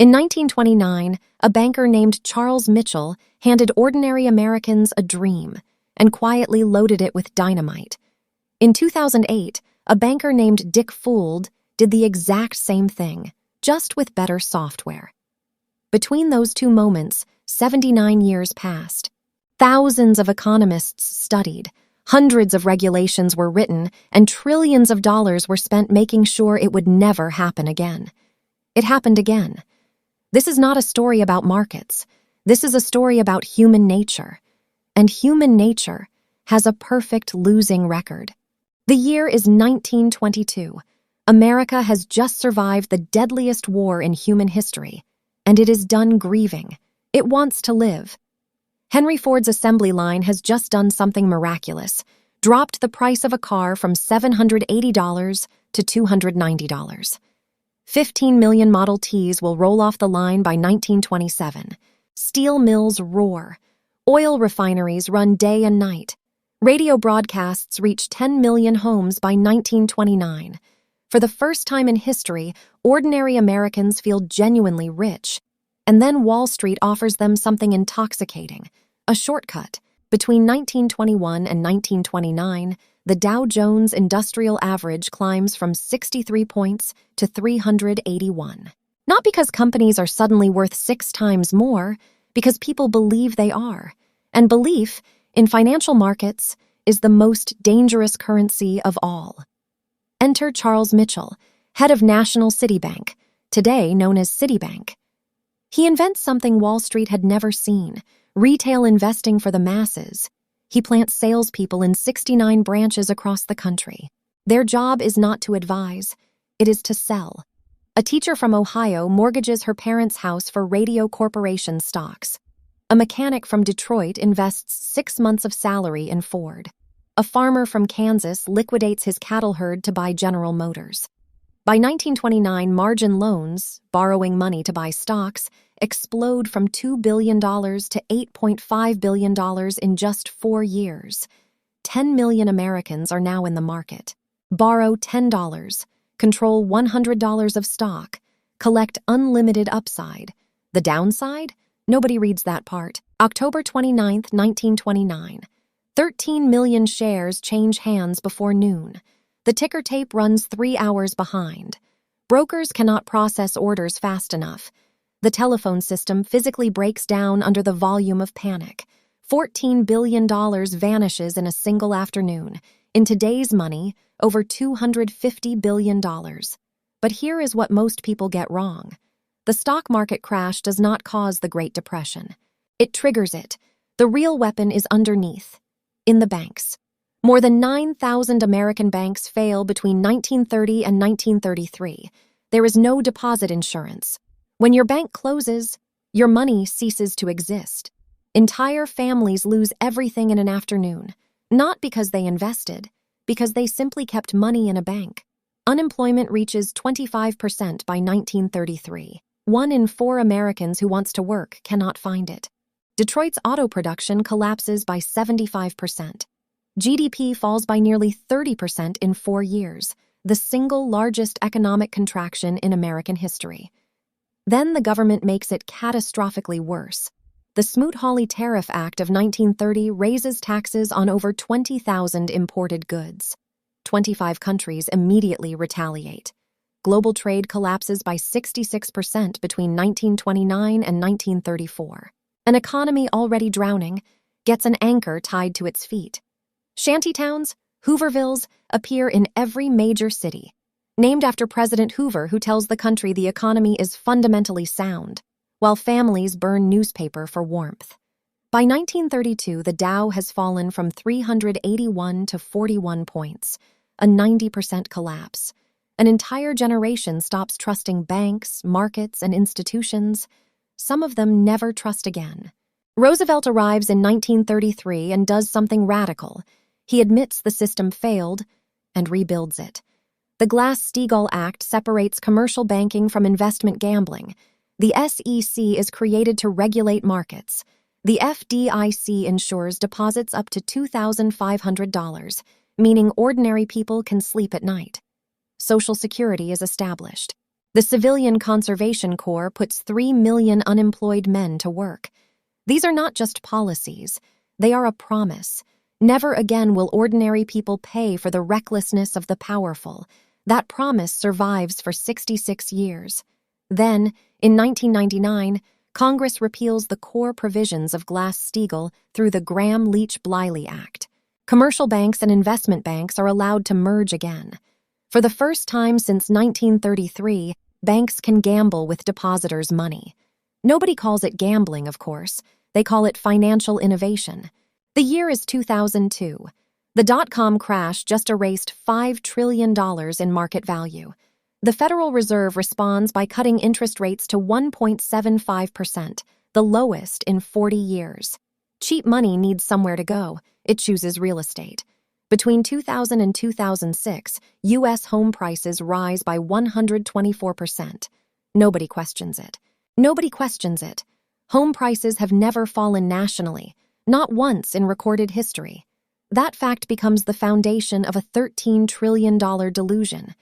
In 1929, a banker named Charles Mitchell handed ordinary Americans a dream and quietly loaded it with dynamite. In 2008, a banker named Dick Fuld did the exact same thing, just with better software. Between those two moments, 79 years passed. Thousands of economists studied, hundreds of regulations were written, and trillions of dollars were spent making sure it would never happen again. It happened again. This is not a story about markets. This is a story about human nature. And human nature has a perfect losing record. The year is 1922. America has just survived the deadliest war in human history, and it is done grieving. It wants to live. Henry Ford's assembly line has just done something miraculous, dropped the price of a car from $780 to $290. 15 million Model Ts will roll off the line by 1927. Steel mills roar. Oil refineries run day and night. Radio broadcasts reach 10 million homes by 1929. For the first time in history, ordinary Americans feel genuinely rich. And then Wall Street offers them something intoxicating, a shortcut. Between 1921 and 1929, the Dow Jones Industrial Average climbs from 63 points to 381. Not because companies are suddenly worth 6 times more, because people believe they are. And belief, in financial markets, is the most dangerous currency of all. Enter Charles Mitchell, head of National City Bank, today known as Citibank. He invents something Wall Street had never seen, retail investing for the masses. He plants salespeople in 69 branches across the country. Their job is not to advise, it is to sell. A teacher from Ohio mortgages her parents' house for Radio Corporation stocks. A mechanic from Detroit invests 6 months of salary in Ford. A farmer from Kansas liquidates his cattle herd to buy General Motors. By 1929, margin loans, borrowing money to buy stocks, explode from $2 billion to $8.5 billion in just 4 years. 10 million Americans are now in the market. Borrow $10, control $100 of stock, collect unlimited upside. The downside? Nobody reads that part. October 29, 1929. 13 million shares change hands before noon. The ticker tape runs 3 hours behind. Brokers cannot process orders fast enough. The telephone system physically breaks down under the volume of panic. $14 billion vanishes in a single afternoon. In today's money, over $250 billion. But here is what most people get wrong. The stock market crash does not cause the Great Depression. It triggers it. The real weapon is underneath, in the banks. More than 9,000 American banks fail between 1930 and 1933. There is no deposit insurance. When your bank closes, your money ceases to exist. Entire families lose everything in an afternoon, not because they invested, because they simply kept money in a bank. Unemployment reaches 25% by 1933. 1 in 4 Americans who wants to work cannot find it. Detroit's auto production collapses by 75%. GDP falls by nearly 30% in 4 years, the single largest economic contraction in American history. Then the government makes it catastrophically worse. The Smoot-Hawley Tariff Act of 1930 raises taxes on over 20,000 imported goods. 25 countries immediately retaliate. Global trade collapses by 66% between 1929 and 1934. An economy already drowning gets an anchor tied to its feet. Shantytowns, Hoovervilles, appear in every major city, named after President Hoover, who tells the country the economy is fundamentally sound, while families burn newspaper for warmth. By 1932, the Dow has fallen from 381 to 41 points, a 90% collapse. An entire generation stops trusting banks, markets, and institutions. Some of them never trust again. Roosevelt arrives in 1933 and does something radical. He admits the system failed and rebuilds it. The Glass-Steagall Act separates commercial banking from investment gambling. The SEC is created to regulate markets. The FDIC ensures deposits up to $2,500, meaning ordinary people can sleep at night. Social Security is established. The Civilian Conservation Corps puts 3 million unemployed men to work. These are not just policies. They are a promise. Never again will ordinary people pay for the recklessness of the powerful. That promise survives for 66 years. Then, in 1999, Congress repeals the core provisions of Glass-Steagall through the Gramm-Leach-Bliley Act. Commercial banks and investment banks are allowed to merge again. For the first time since 1933, banks can gamble with depositors' money. Nobody calls it gambling, of course. They call it financial innovation. The year is 2002. The dot-com crash just erased $5 trillion in market value. The Federal Reserve responds by cutting interest rates to 1.75%, the lowest in 40 years. Cheap money needs somewhere to go. It chooses real estate. Between 2000 and 2006, U.S. home prices rise by 124%. Nobody questions it. Nobody questions it. Home prices have never fallen nationally, not once in recorded history. That fact becomes the foundation of a $13 trillion delusion.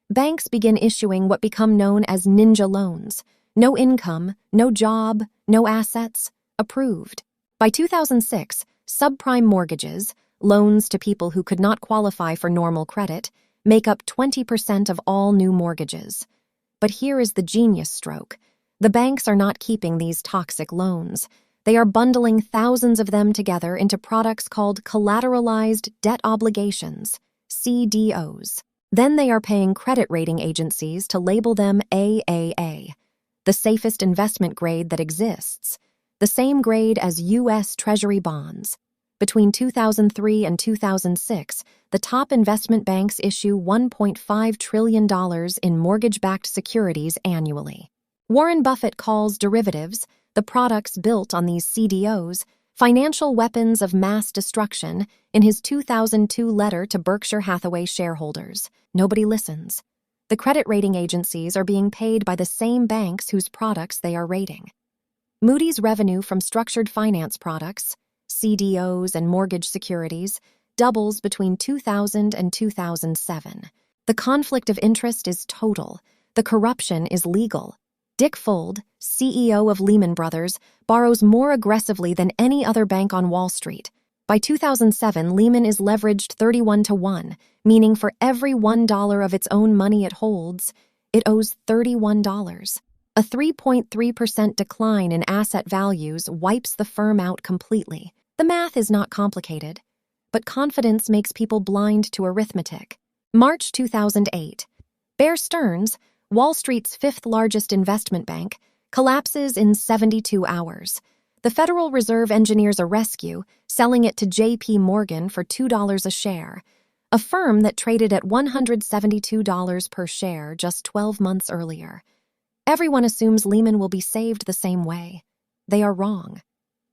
Banks begin issuing what become known as ninja loans. No income, no job, no assets, approved. By 2006, subprime mortgages, loans to people who could not qualify for normal credit, make up 20% of all new mortgages. But here is the genius stroke. The banks are not keeping these toxic loans. They are bundling thousands of them together into products called collateralized debt obligations, CDOs. Then they are paying credit rating agencies to label them AAA, the safest investment grade that exists, the same grade as U.S. Treasury bonds. Between 2003 and 2006, the top investment banks issue $1.5 trillion in mortgage-backed securities annually. Warren Buffett calls derivatives, the products built on these CDOs, financial weapons of mass destruction in his 2002 letter to Berkshire Hathaway shareholders. Nobody listens. The credit rating agencies are being paid by the same banks whose products they are rating. Moody's revenue from structured finance products, CDOs and mortgage securities, doubles between 2000 and 2007. The conflict of interest is total. The corruption is legal. Dick Fuld, CEO of Lehman Brothers, borrows more aggressively than any other bank on Wall Street. By 2007, Lehman is leveraged 31-1, meaning for every $1 of its own money it holds, it owes $31. A 3.3% decline in asset values wipes the firm out completely. The math is not complicated, but confidence makes people blind to arithmetic. March 2008. Bear Stearns, Wall Street's fifth-largest investment bank, collapses in 72 hours. The Federal Reserve engineers a rescue, selling it to J.P. Morgan for $2 a share, a firm that traded at $172 per share just 12 months earlier. Everyone assumes Lehman will be saved the same way. They are wrong.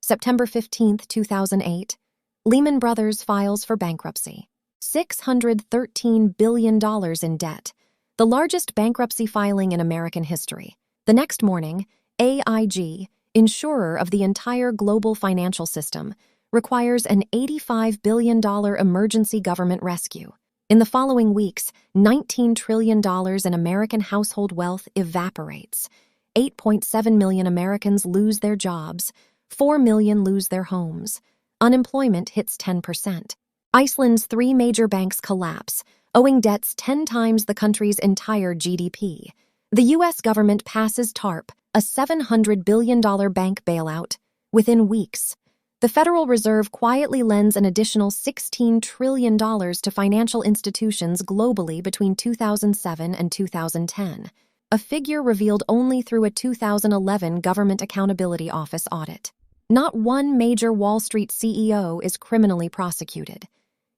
September 15, 2008, Lehman Brothers files for bankruptcy. $613 billion in debt, the largest bankruptcy filing in American history. The next morning, AIG, insurer of the entire global financial system, requires an $85 billion emergency government rescue. In the following weeks, $19 trillion in American household wealth evaporates. 8.7 million Americans lose their jobs. 4 million lose their homes. Unemployment hits 10%. Iceland's 3 major banks collapse, owing debts 10 times the country's entire GDP. The U.S. government passes TARP, a $700 billion bank bailout, within weeks. The Federal Reserve quietly lends an additional $16 trillion to financial institutions globally between 2007 and 2010, a figure revealed only through a 2011 Government Accountability Office audit. Not one major Wall Street CEO is criminally prosecuted.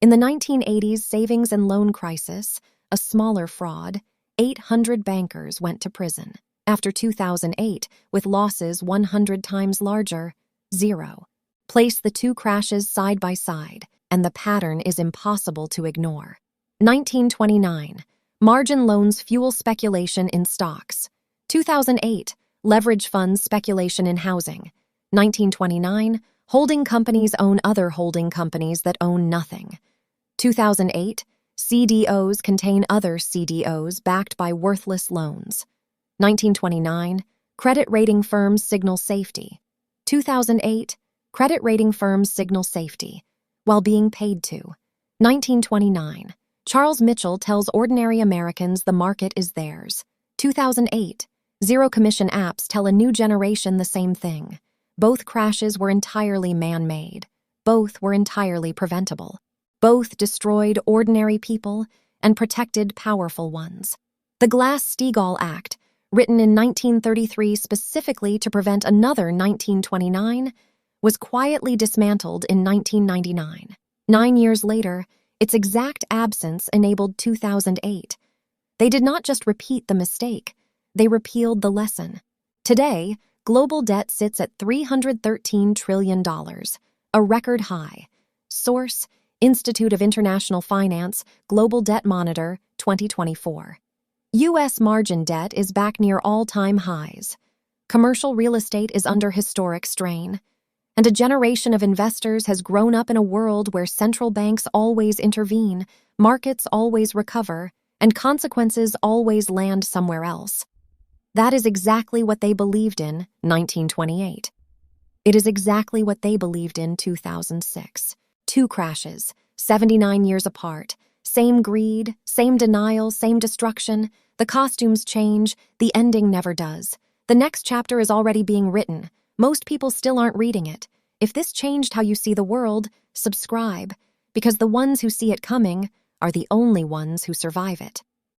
In the 1980s savings and loan crisis, a smaller fraud, 800 bankers went to prison. After 2008, with losses 100 times larger, 0. Place the two crashes side by side, and the pattern is impossible to ignore. 1929. Margin loans fuel speculation in stocks. 2008. Leverage funds speculation in housing. 1929. Holding companies own other holding companies that own nothing. 2008. CDOs contain other CDOs backed by worthless loans. 1929, credit rating firms signal safety. 2008, credit rating firms signal safety while being paid to. 1929, Charles Mitchell tells ordinary Americans the market is theirs. 2008, zero-commission apps tell a new generation the same thing. Both crashes were entirely man-made. Both were entirely preventable. Both destroyed ordinary people and protected powerful ones. The Glass-Steagall Act, written in 1933 specifically to prevent another 1929, was quietly dismantled in 1999. 9 years later, its exact absence enabled 2008. They did not just repeat the mistake, they repealed the lesson. Today, global debt sits at $313 trillion, a record high. Source: Institute of International Finance, Global Debt Monitor, 2024. U.S. margin debt is back near all-time highs. Commercial real estate is under historic strain. And a generation of investors has grown up in a world where central banks always intervene, markets always recover, and consequences always land somewhere else. That is exactly what they believed in 1928. It is exactly what they believed in 2006. 2 crashes, 79 years apart. Same greed, same denial, same destruction. The costumes change, the ending never does. The next chapter is already being written. Most people still aren't reading it. If this changed how you see the world, subscribe, because the ones who see it coming are the only ones who survive it.